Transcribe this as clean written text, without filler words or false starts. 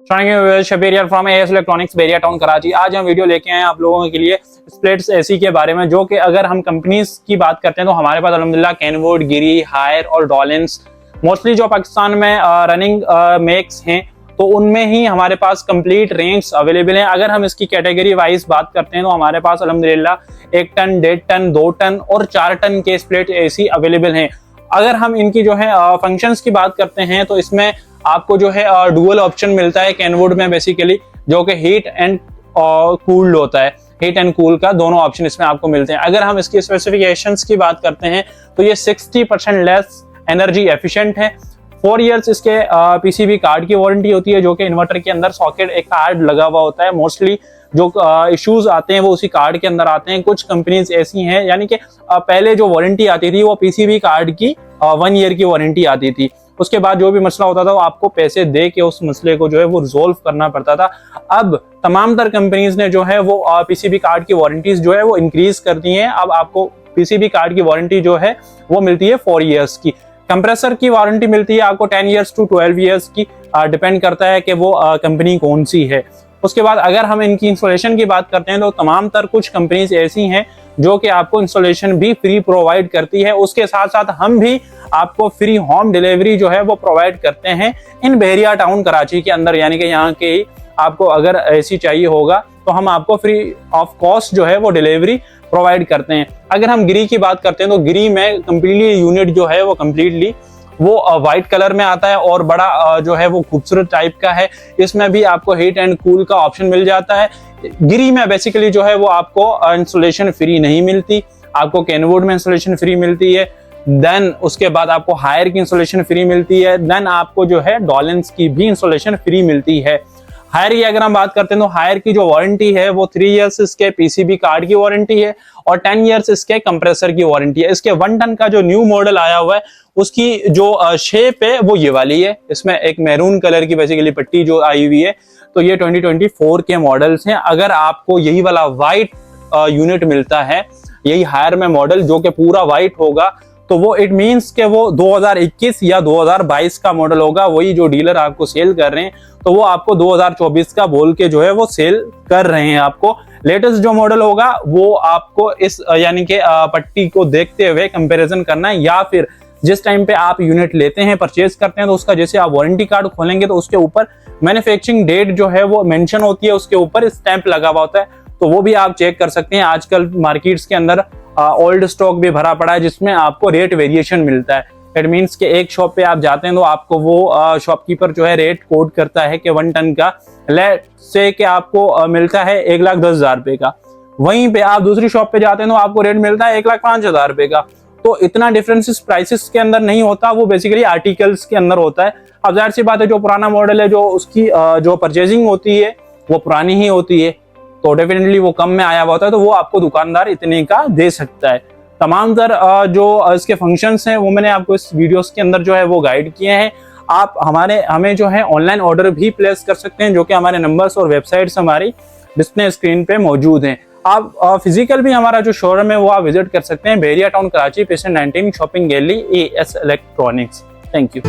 शबीर यार from AS electronics बेरिया town Karachi. आज हम वीडियो लेके आए हैं आप लोगों के लिए स्प्लिट्स एसी के बारे में, जो कि अगर हम कंपनीज की बात करते हैं तो हमारे पास अल्हम्दुलिल्लाह कैनवुड, गिरी, हायर और डॉलिंस मोस्टली जो पाकिस्तान में रनिंग मेक्स हैं, तो उनमें ही हमारे पास कंप्लीट रेंज अवेलेबल है। अगर हम इसकी कैटेगरी वाइज बात करते हैं तो हमारे पास अल्हम्दुलिल्लाह 1 टन, 1.5 टन, 2 टन और 4 टन के स्प्लिट एसी अवेलेबल हैं। अगर हम इनकी जो है फंक्शंस की बात करते हैं तो इसमें आपको जो है डुअल ऑप्शन मिलता है कैनवुड में बेसिकली, जो कि हीट एंड कूल्ड होता है। हीट एंड कूल का दोनों ऑप्शन इसमें आपको मिलते हैं। अगर हम इसकी स्पेसिफिकेशंस की बात करते हैं तो ये 60% लेस एनर्जी एफिशिएंट है। 4 इयर्स इसके पीसीबी कार्ड की वारंटी होती है, जो कि इन्वर्टर के अंदर सॉकेट एक कार्ड लगा हुआ होता है। मोस्टली जो इश्यूज आते हैं वो उसी कार्ड के अंदर आते हैं। कुछ कंपनीज ऐसी हैं, यानी कि पहले जो वारंटी आती थी वो पीसीबी कार्ड की 1 ईयर की वारंटी आती थी। उसके बाद जो भी मसला होता था वो आपको पैसे दे के उस मसले को जो है वो रिजोल्व करना पड़ता था। अब तमाम तर कंपनीज ने जो है वो पीसीबी कार्ड की वारंटीज जो है वो इंक्रीज कर दी हैं। अब आपको पीसीबी कार्ड की वारंटी जो है वो मिलती है 4 इयर्स की। कंप्रेसर की वारंटी मिलती है आपको 10 इयर्स टू 12 इयर्स की, डिपेंड करता है कि वो कंपनी कौन सी है। उसके बाद अगर हम इनकी इंस्टॉलेशन की बात करते हैं तो तमाम तर कुछ कंपनीज ऐसी हैं जो कि आपको इंस्टॉलेशन भी फ्री प्रोवाइड करती है। उसके साथ साथ हम भी आपको फ्री होम डिलीवरी जो है वो प्रोवाइड करते हैं इन बहरिया टाउन कराची के अंदर, यानी कि यहाँ के ही आपको अगर एसी चाहिए होगा तो हम आपको फ्री ऑफ कॉस्ट जो है वो डिलीवरी प्रोवाइड करते हैं। अगर हम गिरी की बात करते हैं तो गिरी में कम्प्लीटली यूनिट जो है वो कम्प्लीटली वो व्हाइट कलर में आता है और बड़ा जो है वो खूबसूरत टाइप का है। इसमें भी आपको हीट एंड कूल का ऑप्शन मिल जाता है। गिरी में बेसिकली जो है वो आपको इंस्टॉलेशन फ्री नहीं मिलती, आपको कैनवुड में इंस्टॉलेशन फ्री मिलती है। देन उसके बाद आपको हायर की इंस्टॉलेशन फ्री मिलती है। देन आपको जो है डॉलिंस की भी इंस्टॉलेशन फ्री मिलती है। हायर की अगर हम बात करते हैं तो हायर की जो वारंटी है वो 3 इयर्स इसके पीसीबी कार्ड की वारंटी है और 10 इयर्स इसके कंप्रेसर की वारंटी है। इसके 1 टन का जो न्यू मॉडल आया हुआ है उसकी जो शेप है वो ये वाली है। इसमें एक मैरून कलर की बेसिकली पट्टी जो आई हुई है, तो ये 2024 के मॉडल्स हैं। अगर आपको यही वाला व्हाइट यूनिट मिलता है, यही हायर में मॉडल जो कि पूरा व्हाइट होगा, तो वो इट मींस के वो 2021 या 2022 का मॉडल होगा। वही जो डीलर आपको सेल कर रहे हैं तो वो आपको 2024 का बोल के जो है वो सेल कर रहे हैं। आपको लेटेस्ट जो मॉडल होगा वो आपको इस यानी कि पट्टी को देखते हुए कंपैरिजन करना है, या फिर जिस टाइम पे आप यूनिट लेते हैं, परचेज करते हैं, तो उसका जैसे आप वारंटी कार्ड खोलेंगे तो उसके ऊपर मैन्युफैक्चरिंग डेट जो है वो मेंशन होती है, उसके ऊपर स्टैंप लगा हुआ होता है, तो वो भी आप चेक कर सकते हैं। आजकल मार्केट्स के अंदर ओल्ड स्टॉक भी भरा पड़ा है जिसमें आपको रेट वेरिएशन मिलता है। इट मीन्स कि एक शॉप पे आप जाते हैं तो आपको वो शॉपकीपर जो है रेट कोड करता है कि 1 टन का लेट से कि आपको मिलता है 1,10,000 रुपए का। वहीं पे आप दूसरी शॉप पे जाते हैं तो आपको रेट मिलता है 1,05,000 रुपए का। तो इतना डिफरेंसेस प्राइसेस के अंदर नहीं होता, वो बेसिकली आर्टिकल्स के अंदर होता है। अब जाहिर सी बात है जो पुराना मॉडल है जो उसकी जो परचेजिंग होती है वो पुरानी ही होती है, तो डेफिनेटली वो कम में आया हुआ होता है, तो वो आपको दुकानदार इतने का दे सकता है। तमाम तर जो इसके फंक्शंस हैं वो मैंने आपको इस वीडियोस के अंदर जो है वो गाइड किए हैं। आप हमें जो है ऑनलाइन ऑर्डर भी प्लेस कर सकते हैं, जो कि हमारे नंबर्स और वेबसाइट्स हमारी डिस्प्ले स्क्रीन पे मौजूद हैं। आप फिजिकल भी हमारा जो शोरूम है वो आप विजिट कर सकते हैं, Bahria town Karachi, patient 19 shopping gallery, AS electronics. Thank you.